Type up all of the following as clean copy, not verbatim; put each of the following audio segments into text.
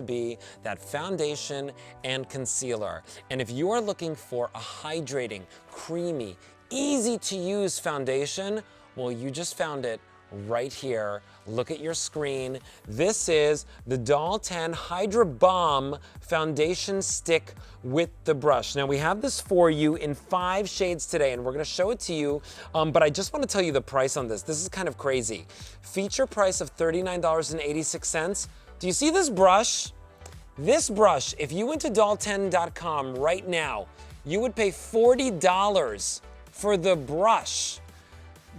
be that foundation and concealer. And if you are looking for a hydrating, creamy, easy to use foundation, well, you just found it right here. Look at your screen. This is the Doll 10 HydraBalm Foundation Stick with the brush. Now we have this for you in 5 shades today, and we're gonna show it to you, but I just wanna tell you the price on this. This is kind of crazy. Feature price of $39.86. Do you see this brush? This brush, if you went to doll10.com right now, you would pay $40 for the brush.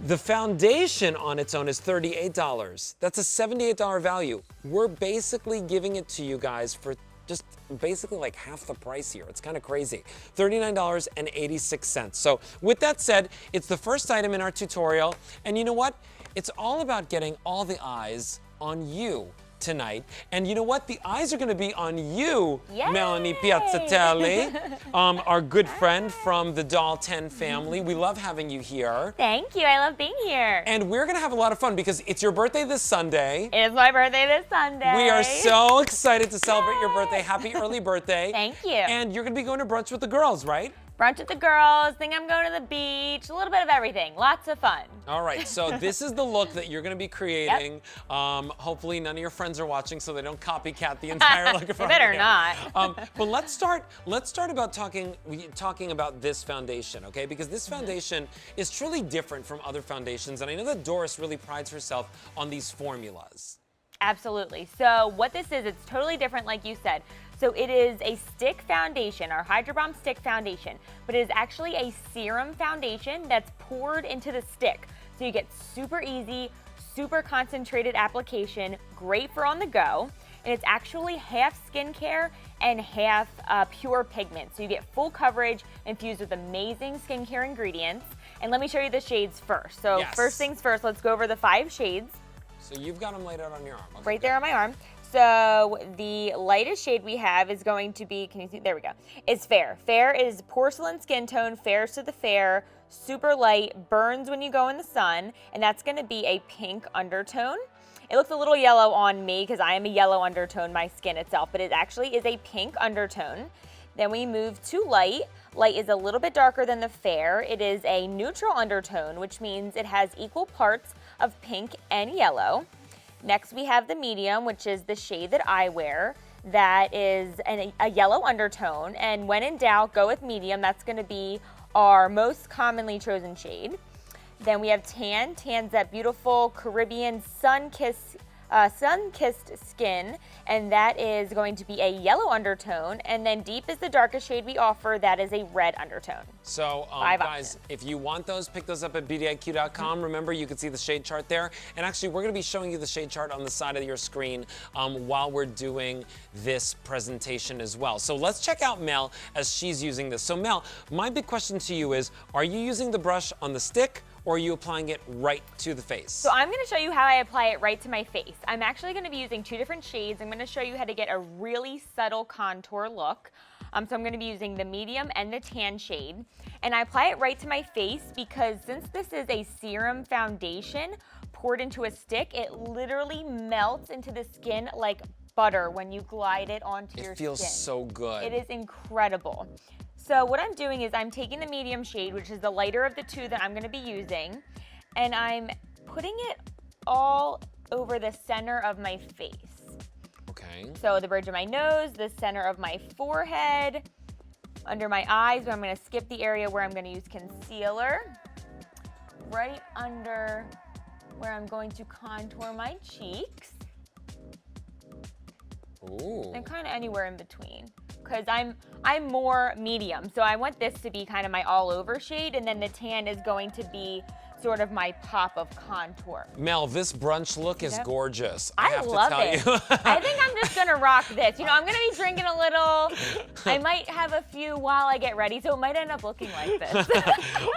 The foundation on its own is $38. That's a $78 value. We're basically giving it to you guys for just basically like half the price here. It's kind of crazy. $39.86. So with that said, it's the first item in our tutorial. And you know what? It's all about getting all the eyes on you tonight. And you know what? The eyes are gonna be on you, Yay! Melanie Piazzatelli, our good friend from the Doll 10 family. We love having you here. Thank you, I love being here. And we're gonna have a lot of fun because it's your birthday this Sunday. It is my birthday this Sunday. We are so excited to celebrate your birthday. Happy early birthday. Thank you. And you're gonna be going to brunch with the girls, right? Brunch with the girls, think I'm going to the beach, a little bit of everything, lots of fun. All right, so this is the look that you're gonna be creating. Yep. Hopefully none of your friends are watching so they don't copycat the entire look. They better not. But let's start about talking about this foundation, okay? Because this foundation is truly different from other foundations, and I know that Doris really prides herself on these formulas. Absolutely. So what this is, it's totally different like you said. So it is a stick foundation, our HydraBalm stick foundation, but it is actually a serum foundation that's poured into the stick. So you get super easy, super concentrated application, great for on the go. And it's actually half skincare and half pure pigment. So you get full coverage infused with amazing skincare ingredients. And let me show you the shades first. So yes. First things first, let's go over the 5 shades. So you've got them laid out on your arm. Okay, right there on my arm. So the lightest shade we have is going to be, can you see? There we go. It's Fair. Fair is porcelain skin tone, fairest to the fair, super light, burns when you go in the sun, and that's gonna be a pink undertone. It looks a little yellow on me because I am a yellow undertone, my skin itself, but it actually is a pink undertone. Then we move to light. Light is a little bit darker than the fair. It is a neutral undertone, which means it has equal parts of pink and yellow. Next we have the medium, which is the shade that I wear. That is a yellow undertone, and when in doubt, go with medium. That's gonna be our most commonly chosen shade. Then we have tan. Tan's that beautiful Caribbean sun-kissed skin, and that is going to be a yellow undertone. And then deep is the darkest shade we offer. That is a red undertone. So guys, if you want those, pick those up at bdiq.com. Remember, you can see the shade chart there. And actually, we're gonna be showing you the shade chart on the side of your screen while we're doing this presentation as well. So let's check out Mel as she's using this. So Mel, my big question to you is, are you using the brush on the stick, or are you applying it right to the face? So I'm gonna show you how I apply it right to my face. I'm actually gonna be using 2 different shades. I'm gonna show you how to get a really subtle contour look. So I'm gonna be using the medium and the tan shade. And I apply it right to my face because since this is a serum foundation poured into a stick, it literally melts into the skin like butter when you glide it onto your skin. It feels so good. It is incredible. So what I'm doing is I'm taking the medium shade, which is the lighter of the 2 that I'm gonna be using, and I'm putting it all over the center of my face. Okay. So the bridge of my nose, the center of my forehead, under my eyes, where I'm gonna skip the area where I'm gonna use concealer, right under where I'm going to contour my cheeks. Ooh. And kind of anywhere in between. Because I'm more medium, so I want this to be kind of my all over shade, and then the tan is going to be sort of my pop of contour. Mel, this brunch look is gorgeous. I have love to tell it. you. I think I'm just gonna rock this. You know, I'm gonna be drinking a little. I might have a few while I get ready, so it might end up looking like this.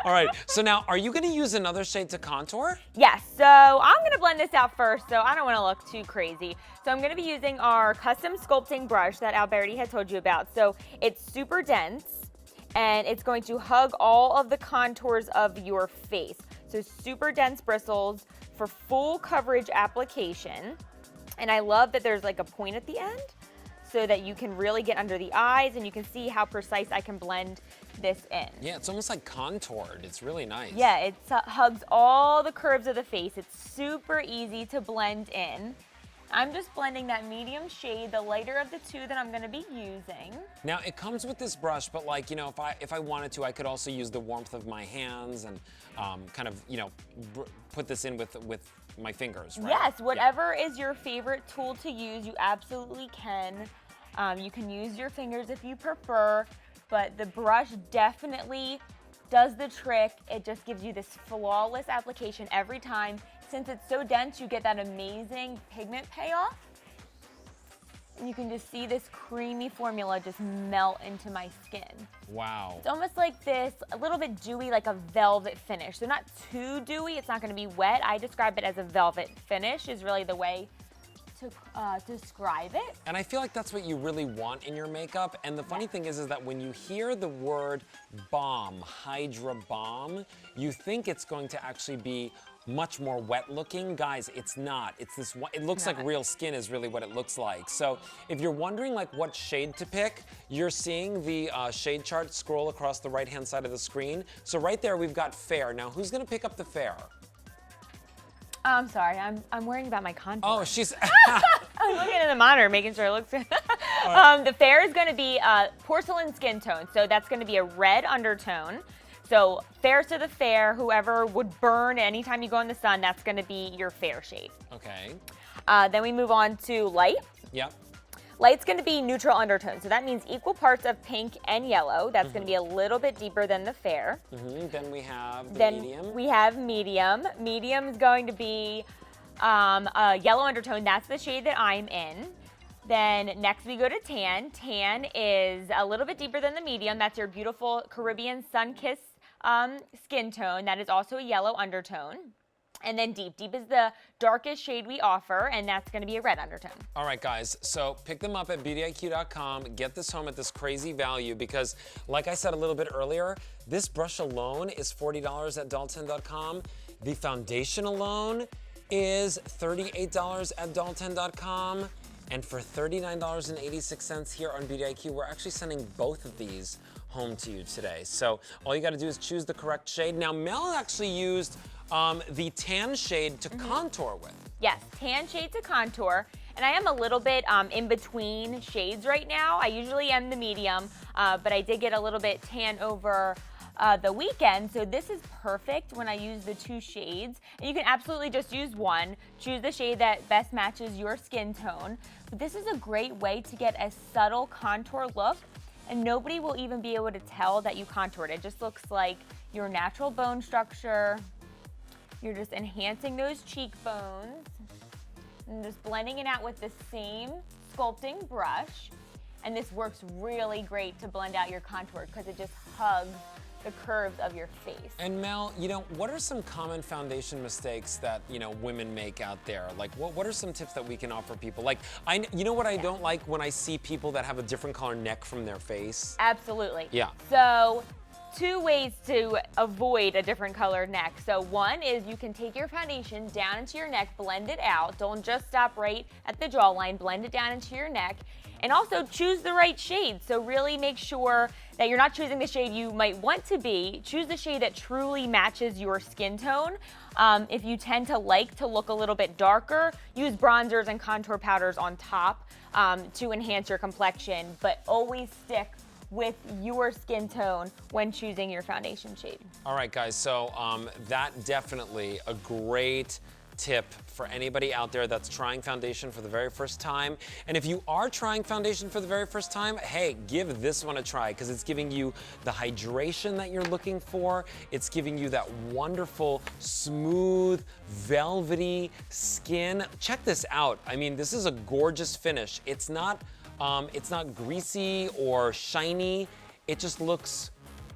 All right, so now, are you gonna use another shade to contour? Yes, so I'm gonna blend this out first, so I don't wanna look too crazy. So I'm gonna be using our custom sculpting brush that Alberti had told you about. So it's super dense, and it's going to hug all of the contours of your face. So super dense bristles for full coverage application. And I love that there's like a point at the end. so that you can really get under the eyes and you can see how precise I can blend this in. Yeah, it's almost like contoured. It's really nice. Yeah, it hugs all the curves of the face. It's super easy to blend in. I'm just blending that medium shade, the lighter of the two that I'm gonna be using. Now it comes with this brush, but like, you know, if I wanted to, I could also use the warmth of my hands and kind of, you know, put this in with my fingers, right? Yes, whatever is your favorite tool to use, you absolutely can. You can use your fingers if you prefer, but the brush definitely does the trick. It just gives you this flawless application every time. Since it's so dense, you get that amazing pigment payoff. And you can just see this creamy formula just melt into my skin. Wow. It's almost like this, a little bit dewy, like a velvet finish. So not too dewy, it's not gonna be wet. I describe it as a velvet finish is really the way to describe it. And I feel like that's what you really want in your makeup. And the funny thing is that when you hear the word balm, HydraBalm, you think it's going to actually be much more wet looking. Guys, it's not. It's this one, it looks like real skin is really what it looks like. So if you're wondering like what shade to pick, you're seeing the shade chart scroll across the right-hand side of the screen. So right there we've got fair. Now who's gonna pick up the fair? I'm sorry, I'm worrying about my contour. Oh, she's... I'm looking at the monitor, making sure it looks good. The fair is gonna be porcelain skin tone. So that's gonna be a red undertone. So fair to the fair, whoever would burn anytime you go in the sun, that's gonna be your fair shade. Okay. Then we move on to light. Yep. Light's gonna be neutral undertone. So that means equal parts of pink and yellow. That's gonna be a little bit deeper than the fair. Then we have the Then medium. we have medium. Medium is going to be a yellow undertone. That's the shade that I'm in. Then next we go to tan. Tan is a little bit deeper than the medium. That's your beautiful Caribbean sun-kissed skin tone. That is also a yellow undertone. And then deep. Deep is the darkest shade we offer, and that's gonna be a red undertone. All right, guys, so pick them up at beautyiq.com. Get this home at this crazy value because, like I said a little bit earlier, this brush alone is $40 at Dalton.com. The foundation alone is $38 at Dalton.com. And for $39.86 here on Beauty IQ, we're actually sending both of these home to you today. So all you gotta do is choose the correct shade. Now, Mel actually used the tan shade to contour with. Yes, tan shade to contour. And I am a little bit in between shades right now. I usually am the medium, but I did get a little bit tan over the weekend. So this is perfect when I use the two shades. And you can absolutely just use one. Choose the shade that best matches your skin tone. But this is a great way to get a subtle contour look. And nobody will even be able to tell that you contoured. It just looks like your natural bone structure. You're just enhancing those cheekbones and just blending it out with the same sculpting brush. And this works really great to blend out your contour because it just hugs the curves of your face. And Mel, you know, what are some common foundation mistakes that, you know, women make out there? Like, what are some tips that we can offer people? Like, you know what I don't like when I see people that have a different color neck from their face? Absolutely. Yeah. So, two ways to avoid a different colored neck. So one is you can take your foundation down into your neck, blend it out. Don't just stop right at the jawline, blend it down into your neck. And also choose the right shade. So really make sure that you're not choosing the shade you might want to be. Choose the shade that truly matches your skin tone. If you tend to like to look a little bit darker, use bronzers and contour powders on top to enhance your complexion, but always stick with your skin tone when choosing your foundation shade. All right, guys, so that definitely a great tip for anybody out there that's trying foundation for the very first time. And if you are trying foundation for the very first time, hey, give this one a try because it's giving you the hydration that you're looking for. It's giving you that wonderful, smooth, velvety skin. Check this out. I mean, this is a gorgeous finish. It's not greasy or shiny. It just looks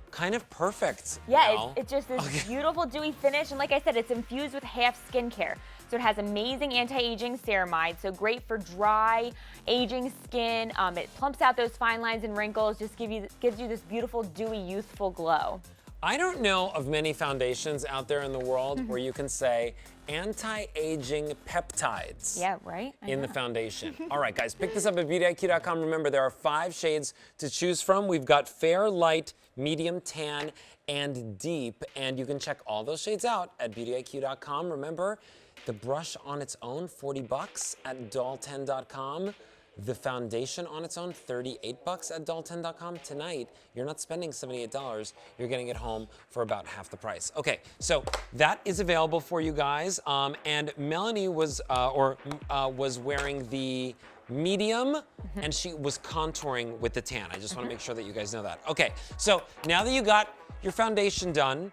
kind of perfect. Yeah, it's just this beautiful dewy finish. And like I said, it's infused with half skincare. So it has amazing anti-aging ceramide, so great for dry, aging skin. It plumps out those fine lines and wrinkles, just gives you this beautiful, dewy, youthful glow. I don't know of many foundations out there in the world where you can say anti-aging peptides. Yeah, right? I In the know. foundation. All right, guys, pick this up at beautyiq.com. Remember, there are 5 shades to choose from. We've got fair, light, medium, tan, and deep. And you can check all those shades out at beautyiq.com. Remember, the brush on its own, $40 at doll10.com. The foundation on its own, $38 at doll10.com. Tonight, you're not spending $78. You're getting it home for about half the price. Okay, so that is available for you guys. And Melanie was wearing the medium, and she was contouring with the tan. I just want to make sure that you guys know that. Okay, so now that you got your foundation done,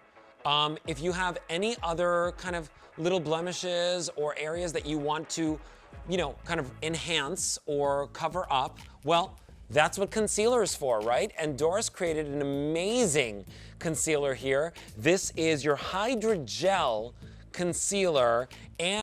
if you have any other kind of little blemishes or areas that you want to, you know, kind of enhance or cover up, well, that's what concealer is for, right? And Doris created an amazing concealer here. This is your Hydra Gel Concealer. And